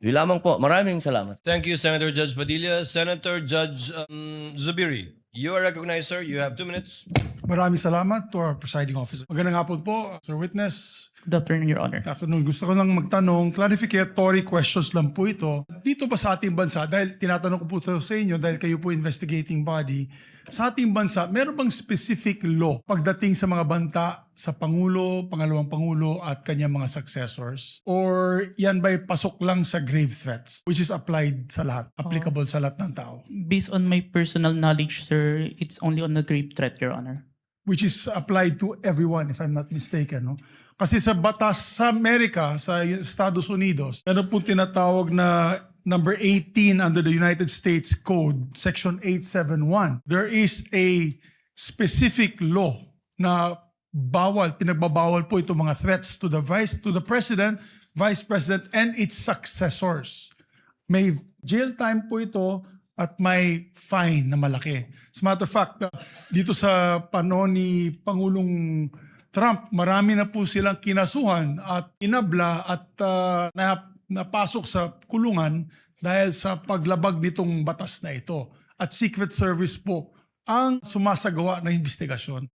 Yun lamang po. Maraming salamat. Thank you, Senator Judge Padilla. Senator Judge Zubiri, you are recognized, sir. You have 2 minutes. Maraming salamat to our presiding officer. Magandang hapon po, Sir Witness. Good afternoon, Your Honor. Good afternoon. Gusto ko lang magtanong, clarificatory questions lang po ito. Dito ba sa ating bansa, dahil tinatanong ko po ito sa inyo, dahil kayo po investigating body, sa ating bansa, meron bang specific law pagdating sa mga banta sa Pangulo, Pangalawang Pangulo at kanyang mga successors? Or yan ba'y pasok lang sa grave threats, which is applied sa lahat, applicable sa lahat ng tao? Based on my personal knowledge, sir, it's only on the grave threat, Your Honor. Which is applied to everyone, if I'm not mistaken. No? Kasi sa batas sa Amerika, sa Estados Unidos, meron po tinatawag na number 18 under the United States Code, Section 871. There is a specific law na pinagbabawal po itong mga threats to the President, Vice President, and its successors. May jail time po ito at may fine na malaki. As a matter of fact, dito sa panahon ni Pangulong Trump, marami na po silang kinasuhan at inabla at napasok sa kulungan dahil sa paglabag nitong batas na ito. At Secret Service po ang sumasagawa ng investigasyon.